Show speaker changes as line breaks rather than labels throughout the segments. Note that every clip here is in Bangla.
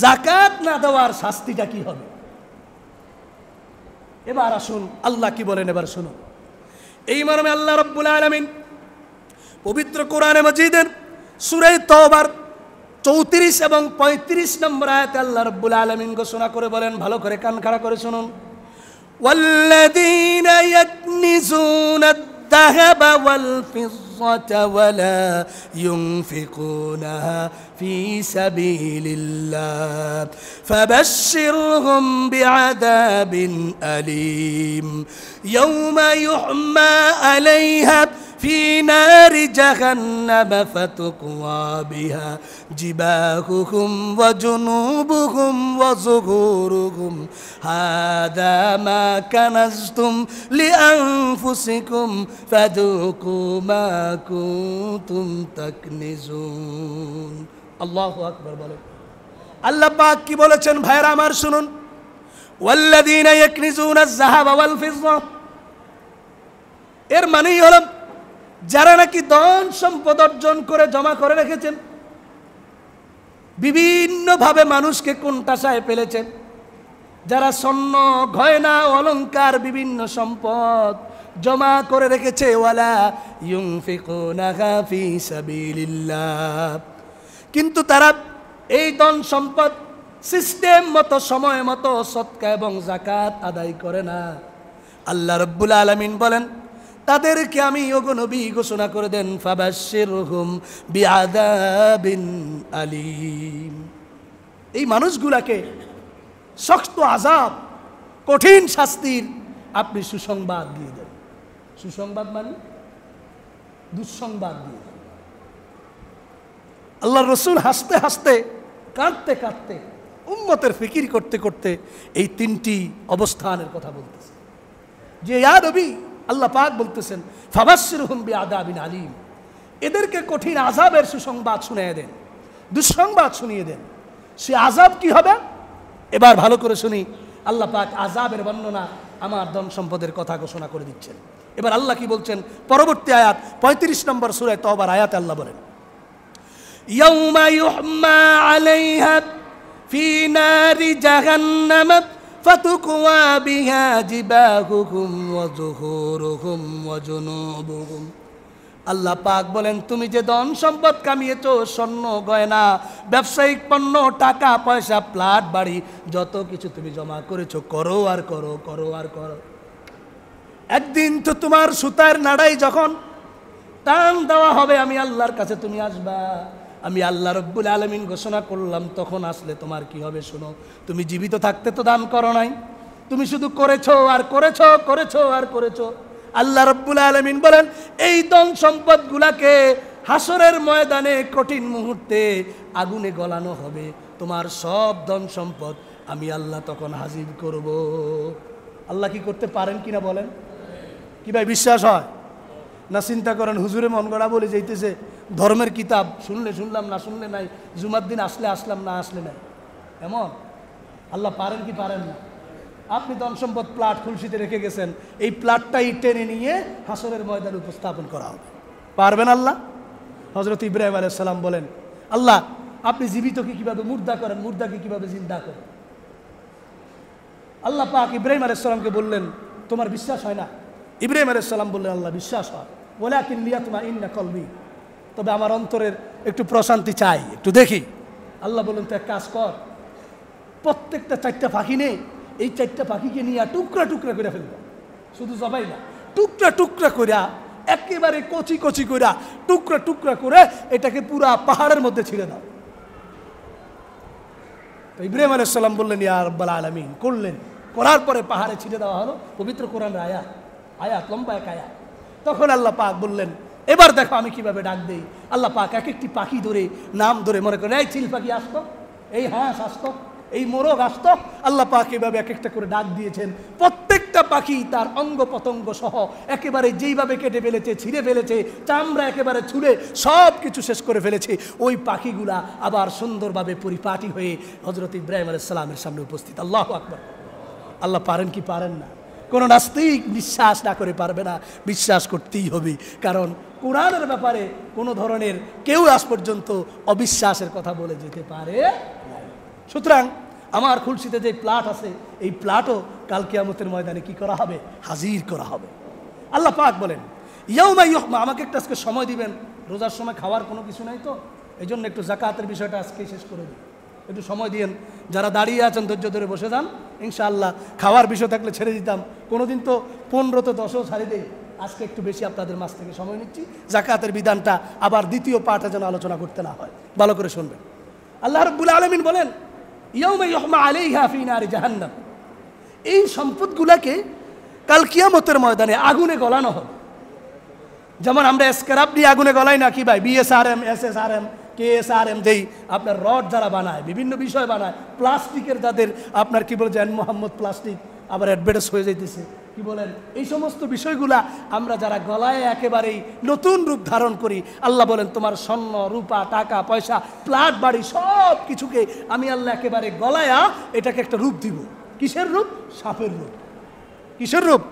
যাকাত না দেওয়ার শাস্তিটা কি হবে? এবার আসুন আল্লাহ কি বলেন, এবার শুনুন। এই মর্মে আল্লাহ রাব্বুল আলামিন পবিত্র কোরআনে মাজিদের সূরা তাওবার 34 এবং 35 নম্বর আয়াতে আল্লাহ রাব্বুল আলামিন ঘোষণা করে বলেন, ভালো করে কান খাড়া করে শুনুন। ওয়াল্লাযীনা ইয়াকনিজুনা الذهب والفضة ولا ينفقونها في سبيل الله فبشرهم بعذاب أليم يوم يحمى عليها في نار جهنم فتقوى بها جباههم وجنوبهم وظهورهم هذا ما كنزتم لأنفسكم فذوقوا ما كنتم تكنزون আল্লাহু আকবার বলেন। আল্লাহ পাক কি বলেছেন ভাইরা আমার শুনুন। ওয়াল্লাযীনা ইয়াকনিজুনা আয-যাহাবা ওয়াল ফিদ্দা, এর মানেই হলো যারা নাকি ধন সম্পদ অর্জন করে জমা করে রেখেছেন, বিভিন্নভাবে মানুষকে কোণঠাসায় ফেলেছেন, যারা স্বর্ণ গয়না অলংকার বিভিন্ন সম্পদ জমা করে রেখেছে, ওয়ালা ইউনফিকুনাহা ফি সাবিলিল্লাহ, কিন্তু তারা এই ধন সম্পদ সিস্টেম মতো সময় মতো সদকা এবং যাকাত আদায় করে না। আল্লাহ রাব্বুল আলামিন বলেন তাদেরকে আমি ওগো নবী ঘোষণা করে দেন, ফাবাশশিরহুম বিআযাবিন আলীম, এই মানুষগুলাকে শক্ত আযাব, কঠিন শাস্তির আপনি সুসংবাদ দিয়ে দেন। সুসংবাদ মানে দুঃসংবাদ দিয়ে দেন। আল্লাহর রাসূল হাসতে হাসতে কাঁদতে কাঁদতে উম্মতের ফিকির করতে করতে এই তিনটি অবস্থানের কথা বলতেছে যে ইয়া নবী, আল্লাহ পাক বলতেছেন ফাবাশশিরহুম বিআযাবিন আলীম, এদেরকে কঠিন আযাবের সুসংবাদ শুনিয়ে দেন, দুঃসংবাদ শুনিয়ে দেন। সে আযাব কি হবে এবার ভালো করে শুনি। আল্লাহ পাক আযাবের বর্ণনা আমার ধন সম্পদের কথা ঘোষণা করে দিচ্ছেন। এবার আল্লাহ কি বলছেন পরবর্তী আয়াত 35 নম্বর সূরা তাওবার আয়াতে আল্লাহ বলেন, ইয়াউমা ইউহমা আলাইহা ফি নারি জাহান্নাম ফাতুকওয়া বিহা জিবাহুহুম ওয়া যুহুরুহুম ওয়া জুনুবুহুম। আল্লাহ পাক বলেন তুমি যে ধন সম্পদ কামিয়েছো, স্বর্ণ গয়না, ব্যবসায়িক পণ্য, টাকা পয়সা, প্লাট বাড়ি, যত কিছু তুমি জমা করেছো, করো আর করো, করো আর করো। একদিন তো তোমার সুতার নাড়াই যখন টান দেওয়া হবে, আমি আল্লাহর কাছে তুমি আসবা। আমি আল্লাহ রাব্বুল আলামিন ঘোষণা করলাম, তখন আসলে তোমার কি হবে শোনো। তুমি জীবিত থাকতে তো দান করো নাই, তুমি শুধু করেছো আর করেছো, করেছো আর করেছো। আল্লাহ রাব্বুল আলামিন বলেন এই ধন সম্পদগুলাকে হাসরের ময়দানে কঠিন মুহূর্তে আগুনে গলানো হবে, তোমার সব ধন সম্পদ আমি আল্লাহ তখন হাজির করব। আল্লাহ কি করতে পারেন কিনা বলেন? কি ভাই বিশ্বাস হয় না? চিন্তা করেন হুজুরে মন গড়া বলে যাইতেছে, ধর্মের কিতাব শুনলে শুনলাম, না শুনলে নাই, জুমার দিন আসলে আসলাম, না আসলে নাই, এমন। আল্লাহ পারেন কি পারেন না? আপনি ধন সম্পদ প্লাট খুলশিতে রেখে গেছেন, এই প্লাটটাই টেনে নিয়ে হাসরের ময়দানে উপস্থাপন করা হবে, পারবেন আল্লাহ? হযরত ইব্রাহিম আলাইহিস সালাম বলেন, আল্লাহ আপনি জীবিতকে কিভাবে মুর্দা করেন, মুর্দাকে কিভাবে জিন্দা করেন? আল্লাহ পাক ইব্রাহিম আলাইহিস সালামকে বললেন তোমার বিশ্বাস হয় না? ইব্রাহিম আলাইহিস সালাম বললেন আল্লাহ বিশ্বাস হয়, ওয়ালাকিন লিয়াতমাইন্না কলবি, তবে আমার অন্তরের একটু প্রশান্তি চাই, একটু দেখি। আল্লাহ বললেন তো এক কাজ কর, প্রত্যেকটা 4টা পাখি নেই, এই 4টা পাখিকে নিয়ে টুকরা টুকরা করে ফেলবা, শুধু জবাই না, টুকরা টুকরা কইরা একেবারে কচি কচি কইরা টুকরা টুকরা করে এটাকে পুরা পাহাড়ের মধ্যে ছিঁড়ে দাও। তো ইব্রাহিম আলাইহিস সালাম বললেন ইয়া রাব্বাল আলামিন, করলেন, করার পরে পাহাড়ে ছিঁড়ে দেওয়া হলো, পবিত্র কোরআনের আয়াত, আয়াত লম্বা এক আয়াত। তখন আল্লাহ পাক বললেন এবার দেখো আমি কিভাবে ডাক দেই। আল্লাহ পাক এক একটি পাখি ধরে নাম ধরে মনে করেন, এই চিল পাখি আসতো, এই হাঁস আসতো, এই মোরগ আসতো। আল্লাহ পাক এভাবে এক একটা করে ডাক দিয়েছেন। প্রত্যেকটা পাখি তার অঙ্গ পতঙ্গ সহ একেবারে যেইভাবে কেটে ফেলেছে, ছিঁড়ে ফেলেছে, চামড়া একেবারে ছুঁড়ে সব কিছু শেষ করে ফেলেছে। ওই পাখিগুলা আবার সুন্দরভাবে পরিপাটি হয়ে হযরত ইব্রাহিম আলাইহিস সালামের সামনে উপস্থিত। আল্লাহু আকবার। আল্লাহ পারেন কি পারেন না? কোন নাস্তিক বিশ্বাস না করে পারবে না, বিশ্বাস করতেই হবে। কারণ কোরআনের ব্যাপারে কোনো ধরনের কেউ আজ পর্যন্ত অবিশ্বাসের কথা বলে যেতে পারে না। সুতরাং আমার খুলশিতে যে প্লাট আছে, এই প্লাটও কাল কিয়ামতের ময়দানে কি করা হবে? হাজির করা হবে। আল্লাহ পাক বলেন ইয়াউমা ইউহমা, আমাকে একটু আজকে সময় দিবেন, রোজার সময় খাওয়ার কোনো কিছু নাই তো, এই জন্য একটু জাকাতের বিষয়টা আজকে শেষ করে দিই, একটু সময় দিয়েন। যারা দাঁড়িয়ে আছেন ধৈর্য ধরে বসে যান, ইনশাআল্লাহ খাওয়ার বিষয় থাকলে ছেড়ে দিতাম, কোনোদিন তো 15 তো 10ও ছাড়ি দেই, আজকে একটু বেশি আপনাদের মাছ থেকে সময় নিচ্ছি। জাকাতের বিধানটা আবার দ্বিতীয় পার্টে যেন আলোচনা করতে না হয়, ভালো করে শুনবেন। আল্লাহ রাব্বুল আলামিন বলেন ইয়াউমা ইউহমা আলাইহা ফি নারি জাহান্নাম, এই সম্পদগুলোকে কাল কিয়ামতের ময়দানে আগুনে গলানো হবে। যেমন আমরা স্ক্র্যাপ দিয়ে আগুনে গলাই না কি ভাই, বিএসআরএম, এসএসআরএম, কেএসআরএম, যেই আপনার রড যারা বানায়, বিভিন্ন বিষয় বানায়, প্লাস্টিকের যাদের আপনার কি বলে জান মোহাম্মদ প্লাস্টিক আবার অ্যাডভার্টাইজ হয়ে যাইতেছে, কি বলেন, এই সমস্ত বিষয়গুলা আমরা যারা গলায় একেবারেই নতুন রূপ ধারণ করি, আল্লাহ বলেন তোমার স্বর্ণ রূপা টাকা পয়সা প্লাট বাড়ি সব কিছুকে আমি আল্লাহ একেবারে গলায়া এটাকে একটা রূপ দিব। কিসের রূপ? সাপের রূপ। কিসের রূপ?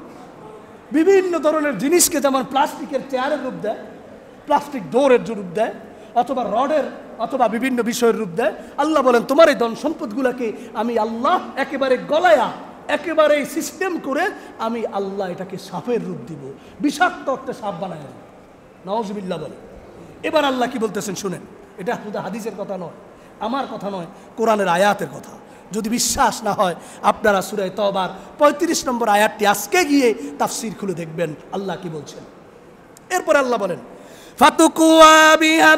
বিভিন্ন ধরনের জিনিসকে, যেমন প্লাস্টিকের চেয়ারের রূপ দেয়, প্লাস্টিক ডোরের রূপ দেয়, অথবা রডের অথবা বিভিন্ন বিষয়ের রূপ দেয়। আল্লাহ বলেন তোমার এই ধন সম্পদগুলোকে আমি আল্লাহ একেবারে গলায়া একেবারে সিস্টেম করে আমি আল্লাহ এটাকে সাপের রূপ দিব, বিষাক্ত একটা সাপ বানায়। নাউজুবিল্লাহ বলে। এবার আল্লাহ কি বলতেছেন শুনেন, এটা শুধু হাদিসের কথা নয়, আমার কথা নয়, কোরআনের আয়াতের কথা। যদি বিশ্বাস না হয় আপনারা সূরা তওবার 35 নম্বর আয়াতটি আজকে গিয়ে তাফসীর খুলে দেখবেন আল্লাহ কি বলছেন। এরপর আল্লাহ বলেন ফাতুকুয়া বিহা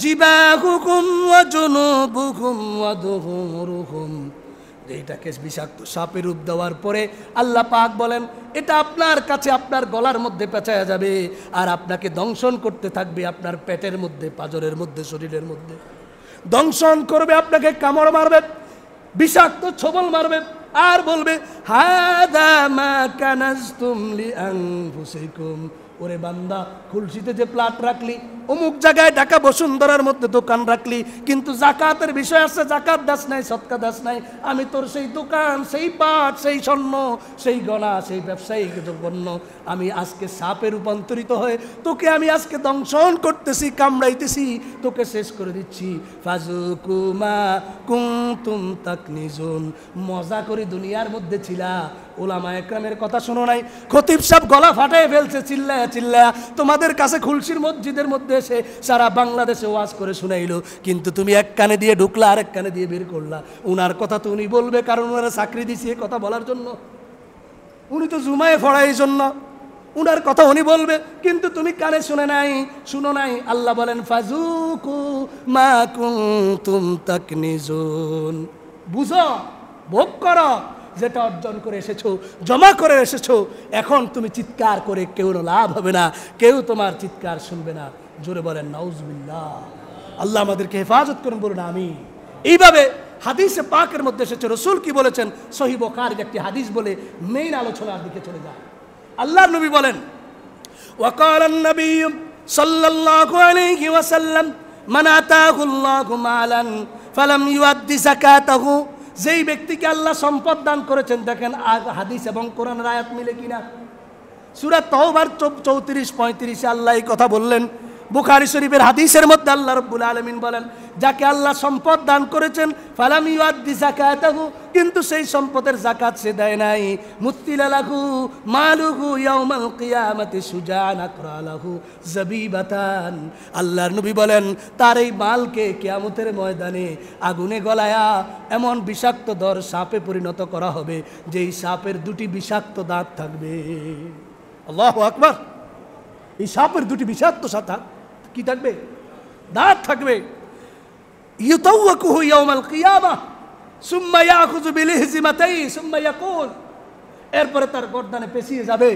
জিবাহুকুম ওয়া জুনুবুকুম ওয়া দুহুরুকুম, এইটাকে বিষাক্ত সাপের রূপ দেওয়ার পরে আল্লাহ পাক বলেন এটা আপনার কাছে আপনার গলার মধ্যে পেঁচায়া যাবে আর আপনাকে দংশন করতে থাকবে, আপনার পেটের মধ্যে, পাঁজরের মধ্যে, শরীরের মধ্যে দংশন করবে, আপনাকে কামড় মারবে, বিষাক্ত ছোবল মারবে আর বলবে হাদা মা কানাজতুম লিআনফুসিকুম, ওরে বান্দা খুলশিতে যে প্লাট রাখলি, অমুক জায়গায় ঢাকা বসুন্ধরার মধ্যে দোকান রাখলি, কিন্তু জাকাতের বিষয় আছে, জাকাত দাস নাই, সদকা দাস নাই, আমি তোর সেই দোকান, সেই পাট, সেই স্বর্ণ, সেই গয়না, সেই ব্যবসায়িক পণ্য আমি আজকে সাপে রূপান্তরিত হয়ে তোকে আমি আজকে দংশন করতেছি, কামড়াইতেছি, তোকে শেষ করে দিচ্ছি। ফাজুকু মা কুনতুম তাকনিজুন, মজা করে দুনিয়ার মধ্যে ছিলা, ওলামা একরামের কথা শোনো নাই, খতিব সাহেব গলা ফাটায় ফেলছে চিল্লায়া চিল্লায়া, তোমাদের কাছে খুলশির মসজিদের মধ্যে এসে সারা বাংলাদেশে ওয়াজ করে শুনাইলো, কিন্তু তুমি এক কানে দিয়ে ঢুকলা আর এক কানে দিয়ে বের করলা। উনার কথা তো উনি বলবে, কারণ ওনারা চাকরি দিছে কথা বলার জন্য, উনি তো জুমায় ফড়াই জন্য, উনার কথা উনি বলবে, কিন্তু তুমি কানে শুনে নাই, শুনো নাই। আল্লাহ বলেন ফাজুকু মা কুনতুম তাকনিজুন, বুঝো, ভোগ করো যেটা অর্জন করে এসেছো, জমা করে এসেছো, এখন তুমি চিৎকার করে কেউ লাভ হবে না, কেউ তোমার চিৎকার শুনবে না। জোরে বলেন নাউজুবিল্লাহ। আল্লাহ আমাদেরকে হেফাজত করুন, বলুন আমিন। এইভাবে হাদিসে পাকের মধ্যে এসেছে, রাসূল কি বলেছেন, সহিহ বুখারীর একটি হাদিস বলে মেইন আলোচনার দিকে চলে যায়। আল্লাহর নবী বলেন ওয়াকালান নবী সাল্লাল্লাহু আলাইহি ওয়াসাল্লাম মান আতাহুল্লাহু মালান ফালাম ইউআদ্দি যাকাতাহু, যেই ব্যক্তিকে আল্লাহ সম্পদ দান করেছেন, দেখেন হাদিস এবং কোরআনের আয়াত মিলে কিনা। সূরা তাওবার 34-35 আল্লাহ এই কথা বললেন। বুখারী শরীফের হাদিসের মধ্যে আল্লাহ রাব্বুল আলামিন বলেন যাকে আল্লাহ সম্পদ দান করেছেন ফালাম ইউআদ্দি যাকাতাহু, কিন্তু সেই সম্পদের যাকাত সে দেয় নাই, মুত্তিলা লাহু মালুহু ইয়াউমাল কিয়ামাতি সুজান আকরালাহু জাবিবাতান, আল্লাহর নবী বলেন তার এই মালকে কিয়ামতের ময়দানে আগুনে গলায়া এমন বিষাক্ত দর সাপে পরিণত করা হবে যেই সাপের দুটি বিষাক্ত দাঁত থাকবে। আল্লাহু আকবার। এই সাপের দুটি বিষাক্ত সাথা কি থাকবে? দাঁত থাকবে। ইউতাওয়াকুহু ইয়াউমাল কিয়ামাহ সুম্মা ইয়াখুযু বিলিহজিমাতাই সুম্মা ইয়াকুল, এরপরে তার গর্দানে পেঁচিয়ে যাবে,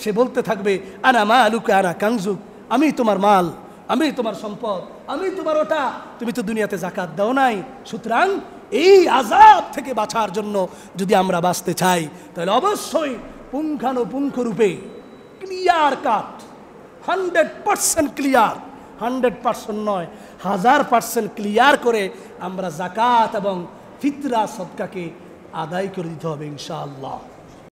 সে বলতে থাকবে আনা মালুকা আনা কানজুক, আমি তোমার মাল, আমি তোমার সম্পদ, আমি তোমার ওটা, তুমি তো দুনিয়াতে যাকাত দাও নাই। সুতরাং এই আযাব থেকে বাঁচার জন্য যদি আমরা বাঁচতে চাই তাহলে অবশ্যই পুঙ্খানুপুঙ্খ রূপে ক্লিয়ার কাট, 100% ক্লিয়ার, 100% নয় 1000% ক্লিয়ার করে আমরা যাকাত এবং ফিতরা সদকাকে আদায় করে দিতে হবে ইনশাআল্লাহ।